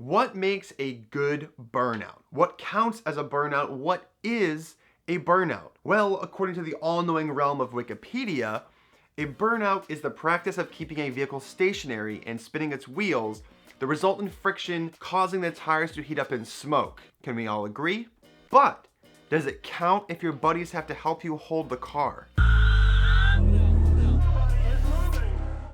What makes a good burnout? What counts as a burnout? What is a burnout? Well, according to the all-knowing realm of Wikipedia, a burnout is the practice of keeping a vehicle stationary and spinning its wheels, the resultant friction causing the tires to heat up and smoke. Can we all agree? But does it count if your buddies have to help you hold the car?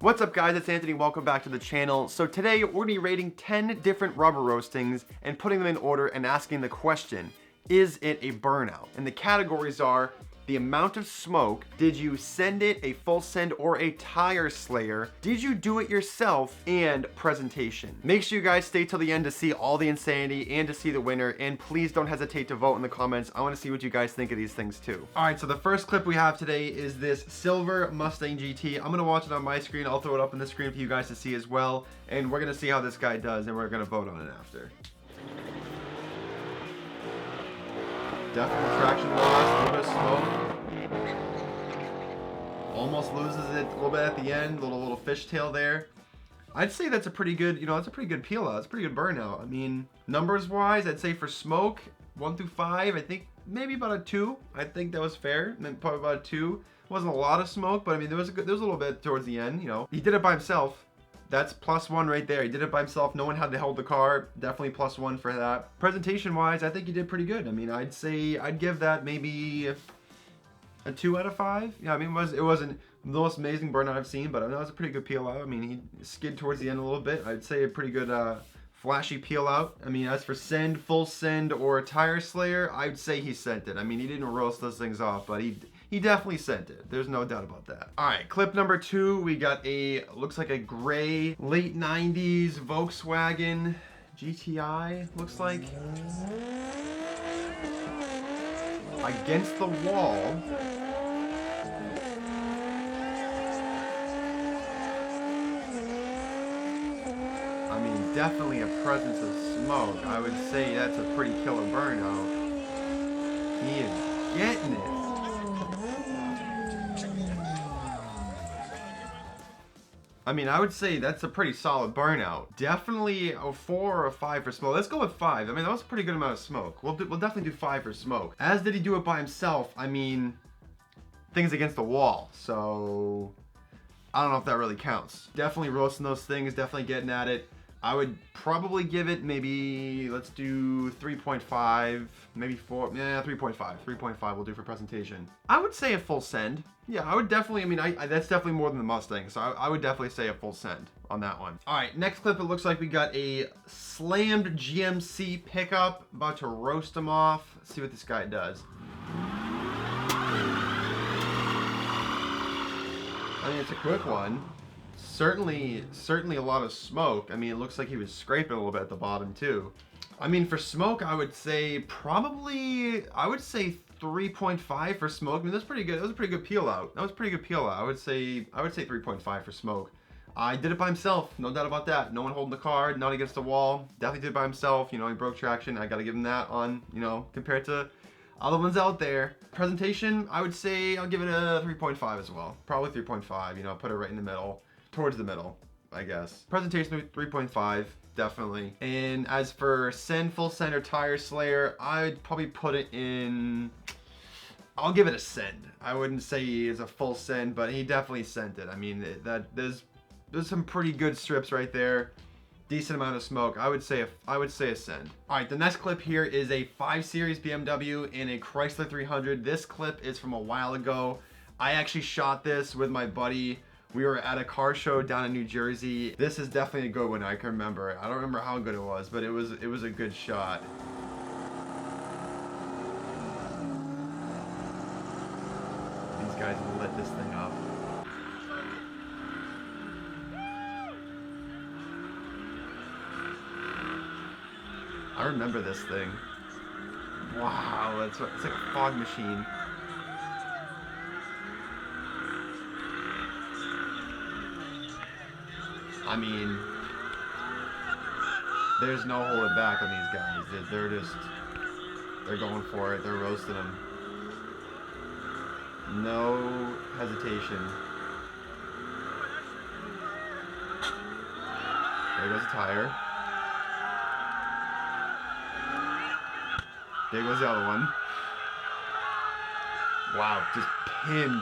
What's up guys, it's Anthony, welcome back to the channel. So today we're gonna be rating 10 different rubber roastings and putting them in order and asking the question, is it a burnout? And the categories are the amount of smoke, did you send it a full send or a tire slayer, did you do it yourself, and presentation. Make sure you guys stay till the end to see all the insanity and to see the winner, and please don't hesitate to vote in the comments. I want to see what you guys think of these things too. All right, so the first clip we have today is this silver Mustang GT. I'm gonna watch it on my screen. I'll throw it up on the screen for you guys to see as well, and we're gonna see how this guy does, and we're gonna vote on it after. Definitely traction loss, a little bit of smoke. Almost loses it a little bit at the end, little fishtail there. I'd say that's a pretty good, that's a pretty good peel out. It's a pretty good burnout. I mean, numbers wise, I'd say for smoke, 1 through 5, I think maybe about a 2. I think that was fair. And then probably about a 2. Wasn't a lot of smoke, but I mean, there was a little bit towards the end, He did it by himself. That's +1 right there. He did it by himself. No one had to hold the car. Definitely +1 for that. Presentation wise, I think he did pretty good. I mean, I'd give that maybe a 2 out of 5. Yeah, I mean, it wasn't the most amazing burnout I've seen, but I know it was a pretty good peel out. I mean, he skid towards the end a little bit. I'd say a pretty good flashy peel out. I mean, as for send, full send, or a tire slayer, I'd say he sent it. I mean, he didn't roast those things off, but he definitely sent it. There's no doubt about that. All right, clip number 2, we got looks like a gray, late 90s Volkswagen GTI, looks like. Against the wall. I mean, definitely a presence of smoke. I would say that's a pretty killer burnout. He is getting it. I mean, I would say that's a pretty solid burnout. Definitely a 4 or a 5 for smoke. Let's go with 5. I mean, that was a pretty good amount of smoke. We'll definitely do 5 for smoke. As did he do it by himself? I mean, things against the wall. So, I don't know if that really counts. Definitely roasting those things, definitely getting at it. I would probably give it maybe, let's do 3.5, maybe 4, yeah, 3.5. 3.5 we'll do for presentation. I would say a full send. Yeah, I would definitely, I mean, that's definitely more than the Mustang, so I would definitely say a full send on that one. All right, next clip, it looks like we got a slammed GMC pickup, about to roast him off. Let's see what this guy does. I mean, it's a quick one. Certainly a lot of smoke. I mean, it looks like he was scraping a little bit at the bottom too. I mean, for smoke, I would say 3.5 for smoke. I mean, that's pretty good. That was a pretty good peel out. I would say 3.5 for smoke. I did it by himself, no doubt about that. No one holding the car, not against the wall. Definitely did it by himself. He broke traction. I got to give him that on, compared to other ones out there. Presentation, I would say I'll give it a 3.5 as well. Probably 3.5, put it right in the middle. Towards the middle, I guess. Presentation 3.5, definitely. And as for full send or tire slayer, I'd probably put it in, I'll give it a send. I wouldn't say he is a full send, but he definitely sent it. I mean, there's some pretty good strips right there. Decent amount of smoke. I would say a send. All right, the next clip here is a 5 Series BMW in a Chrysler 300. This clip is from a while ago. I actually shot this with my buddy. We were at a car show down in New Jersey. This is definitely a good one. I can remember. I don't remember how good it was, but it was a good shot. These guys lit this thing up. I remember this thing. Wow, it's like a fog machine. I mean, there's no holding back on these guys. They're going for it. They're roasting them. No hesitation. There goes a tire. There goes the other one. Wow, just pinned.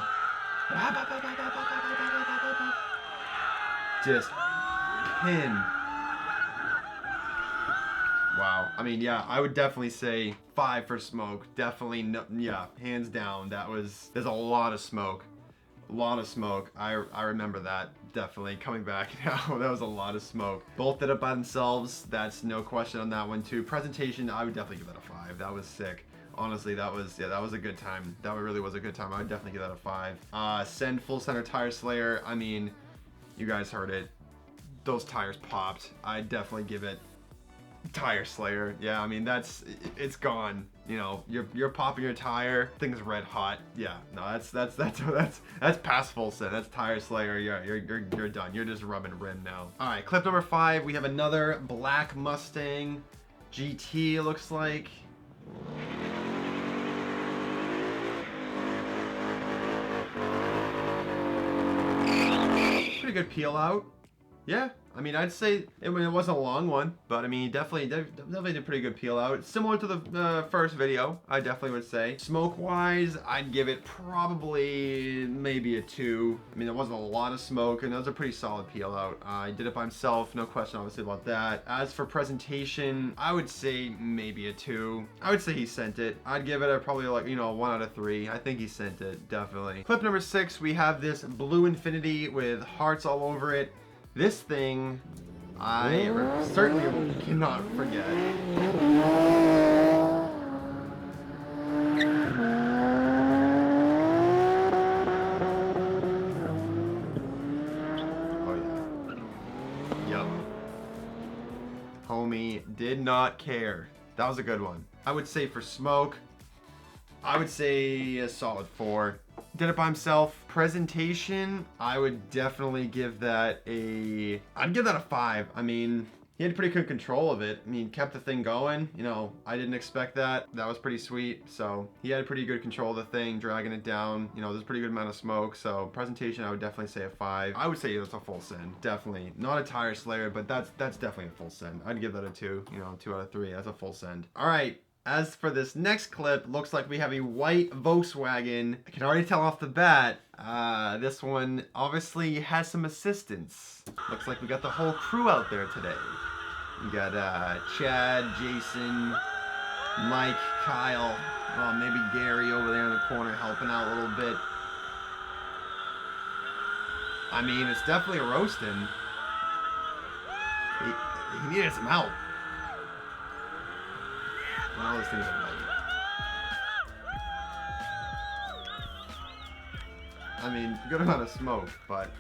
Just pinned. Wow. I mean, yeah, I would definitely say 5 for smoke. Definitely, no, yeah, hands down. There's a lot of smoke. A lot of smoke. I remember that. Definitely coming back now. That was a lot of smoke. Both did it by themselves. That's no question on that one too. Presentation, I would definitely give that a 5. That was sick. Honestly, that was a good time. That really was a good time. I would definitely give that a 5. Send full center tire slayer. I mean, you guys heard it. Those tires popped. I'd definitely give it tire slayer. Yeah, I mean it's gone. You know, you're popping your tire, thing's red hot. Yeah, no, that's past full send. That's tire slayer. You're done. You're just rubbing rim now. All right, clip number 5. We have another black Mustang GT. It looks like. Pretty good peel out. Yeah, I mean, I'd say it wasn't a long one, but I mean, definitely did a pretty good peel out. It's similar to the first video, I definitely would say. Smoke-wise, I'd give it probably maybe a 2. I mean, there wasn't a lot of smoke, and that was a pretty solid peel out. I did it by himself, no question obviously about that. As for presentation, I would say maybe a 2. I would say he sent it. I'd give it probably like, you know, 1 out of 3. I think he sent it, definitely. Clip number 6, we have this blue Infinity with hearts all over it. This thing, I certainly cannot forget. Oh yeah. Yup. Homie did not care. That was a good one. I would say for smoke, I would say a solid 4. Did it by himself. Presentation, I would definitely give that I'd give that a 5. I mean, he had pretty good control of it. I mean, kept the thing going. You know, I didn't expect that. That was pretty sweet. So he had pretty good control of the thing, dragging it down. You know, there's a pretty good amount of smoke. So presentation, I would definitely say a 5. I would say that's a full send. Definitely. Not a tire slayer, but that's definitely a full send. I'd give that a 2. You know, 2 out of 3. That's a full send. All right. As for this next clip, looks like we have a white Volkswagen. I can already tell off the bat, this one obviously has some assistance. Looks like we got the whole crew out there today. We got Chad, Jason, Mike, Kyle, maybe Gary over there in the corner helping out a little bit. I mean, it's definitely a roasting. He needed some help. All those things are light. I mean, good amount of smoke, but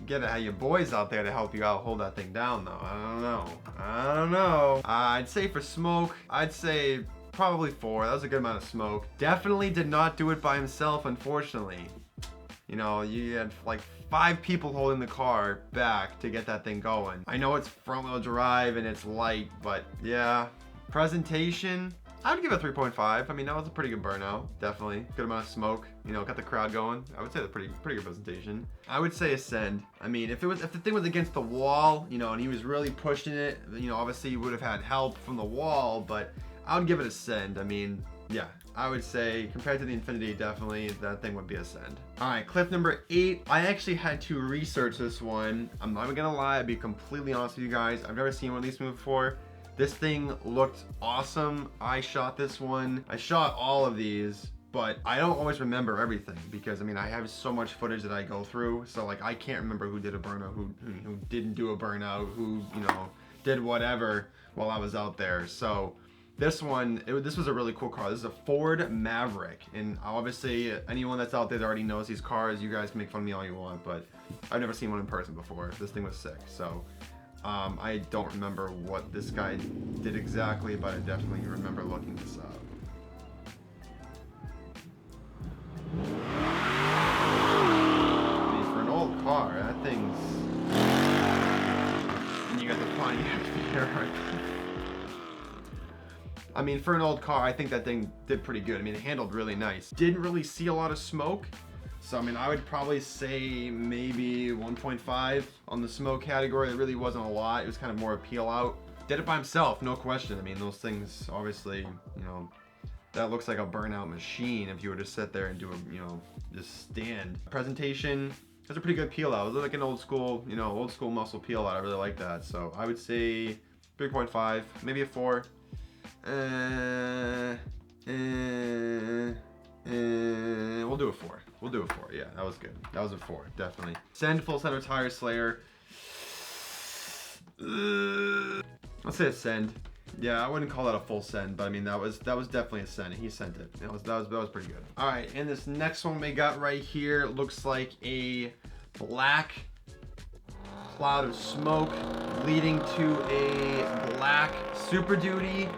get it how your boys out there to help you out hold that thing down though. I don't know. I'd say for smoke, I'd say probably 4. That was a good amount of smoke. Definitely did not do it by himself, unfortunately. You know, you had like 5 people holding the car back to get that thing going. I know it's front wheel drive and it's light, but yeah. Presentation, I would give it 3.5. I mean, that was a pretty good burnout, definitely. Good amount of smoke, you know, got the crowd going. I would say that's pretty good presentation. I would say a send. I mean, if the thing was against the wall, you know, and he was really pushing it, you know, obviously he would have had help from the wall, but I would give it a send. I mean, yeah. I would say, compared to the Infinity, definitely that thing would be a send. All right, clip number 8. I actually had to research this one. I'm not even gonna lie, I'll be completely honest with you guys. I've never seen one of these before. This thing looked awesome. I shot this one. I shot all of these, but I don't always remember everything because I mean, I have so much footage that I go through. So like, I can't remember who did a burnout, who didn't do a burnout, who, you know, did whatever while I was out there. So this one, this was a really cool car. This is a Ford Maverick, and obviously anyone that's out there that already knows these cars, you guys can make fun of me all you want, but I've never seen one in person before. This thing was sick. So I don't remember what this guy did exactly, but I definitely remember looking this up. I mean, for an old car, that thing's... And you got the Pontiac there, right? I mean, for an old car, I think that thing did pretty good. I mean, it handled really nice. Didn't really see a lot of smoke. So, I mean, I would probably say maybe 1.5 on the smoke category. It really wasn't a lot. It was kind of more a peel out. Did it by himself, no question. I mean, those things, obviously, you know, that looks like a burnout machine if you were to sit there and do a, you know, just stand. Presentation, that's a pretty good peel out. It was like an old school, you know, old school muscle peel out. I really like that. So I would say 3.5, maybe a 4. We'll do a 4. We'll do a 4. Yeah, that was good. That was a 4, definitely. Send full center tire Slayer. Let's say a send. Yeah, I wouldn't call that a full send, but I mean that was definitely a send. He sent it. That was pretty good. All right, and this next one we got right here looks like a black cloud of smoke leading to a black Super Duty.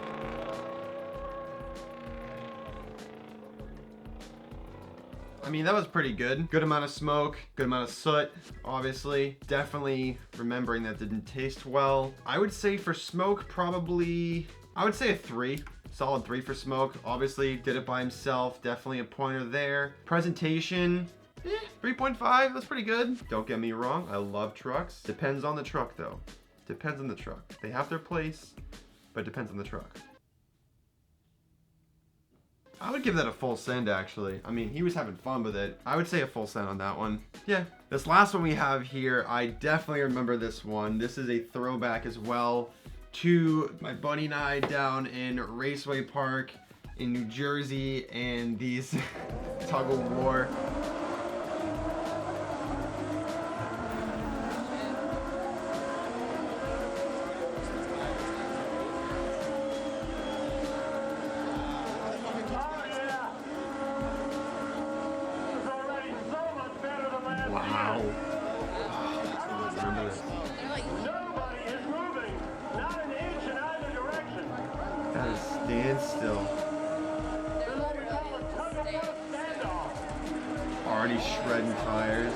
I mean, that was pretty good. Good amount of smoke, good amount of soot, obviously. Definitely remembering that didn't taste well. I would say for smoke, probably, I would say a 3. Solid 3 for smoke. Obviously, did it by himself. Definitely a pointer there. Presentation, 3.5. That's pretty good. Don't get me wrong. I love trucks. Depends on the truck, though. Depends on the truck. They have their place, but it depends on the truck. I would give that a full send, actually. I mean, he was having fun with it. I would say a full send on that one. Yeah. This last one we have here, I definitely remember this one. This is a throwback as well to my buddy and I down in Raceway Park in New Jersey and these tug of war. Wow. Remember this. Nobody is moving. Not an inch in either direction. That is standstill. There's what we call a tug-of-war standoff. Already shredding tires.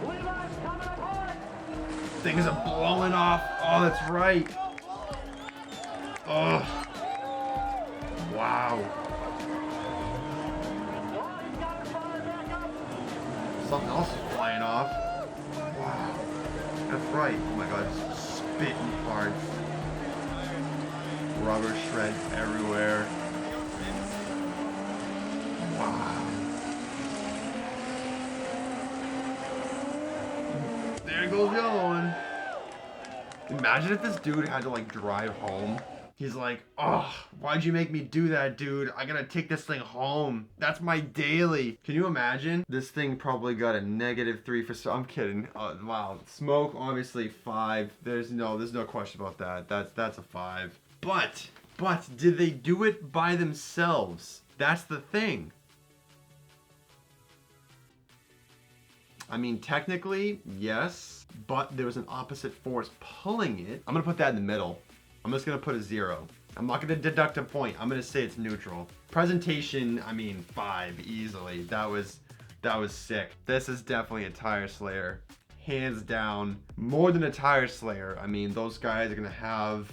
Levi's coming apart. Things are blowing off. Oh, that's right. Oh. Wow. Oh, he's got to fire back up. Something else is flying off. Wow. That's right. Oh my god, just spitting parts. Rubber shreds everywhere. Wow. There goes the other one. Imagine if this dude had to like drive home. He's like, oh, why'd you make me do that, dude? I gotta take this thing home. That's my daily. Can you imagine? This thing probably got a -3 for, I'm kidding. Wow. Smoke, obviously 5. There's no question about that. That's a 5. But did they do it by themselves? That's the thing. I mean, technically, yes, but there was an opposite force pulling it. I'm gonna put that in the middle. I'm just gonna put a 0. I'm not gonna deduct a point. I'm gonna say it's neutral. Presentation, I mean, 5 easily. That was sick. This is definitely a tire slayer, hands down. More than a tire slayer. I mean, those guys are gonna have.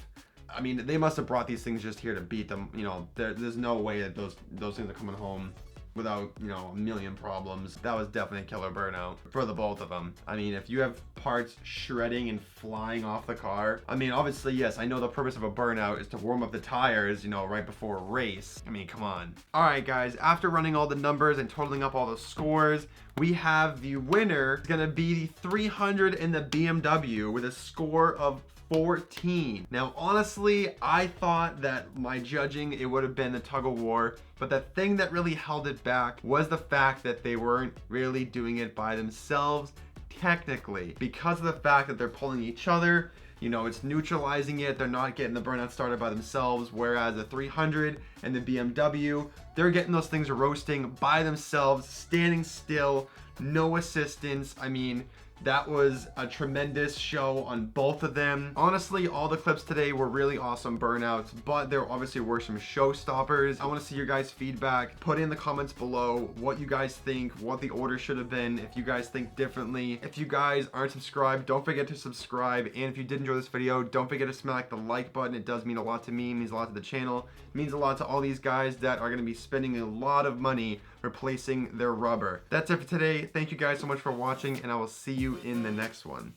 I mean, they must have brought these things just here to beat them. You know, there's no way that those things are coming home without, you know, a million problems. That was definitely a killer burnout for the both of them. I mean, if you have parts shredding and flying off the car, I mean, obviously, yes, I know the purpose of a burnout is to warm up the tires, you know, right before a race. I mean, come on. All right, guys, after running all the numbers and totaling up all the scores, we have the winner. It's gonna be the 300 in the BMW with a score of 14. Now, honestly, I thought that my judging, it would have been the tug of war, but the thing that really held it back was the fact that they weren't really doing it by themselves, technically, because of the fact that they're pulling each other. You know, it's neutralizing it. They're not getting the burnout started by themselves, whereas the 300 and the BMW, they're getting those things roasting by themselves, standing still, no assistance. I mean, that was a tremendous show on both of them. Honestly, all the clips today were really awesome burnouts, but there obviously were some showstoppers. I want to see your guys' feedback. Put in the comments below what you guys think, what the order should have been, if you guys think differently. If you guys aren't subscribed, don't forget to subscribe. And if you did enjoy this video, don't forget to smack the like button. It does mean a lot to me, it means a lot to the channel. It means a lot to all these guys that are going to be spending a lot of money replacing their rubber. That's it for today. Thank you guys so much for watching, and I will see you in the next one.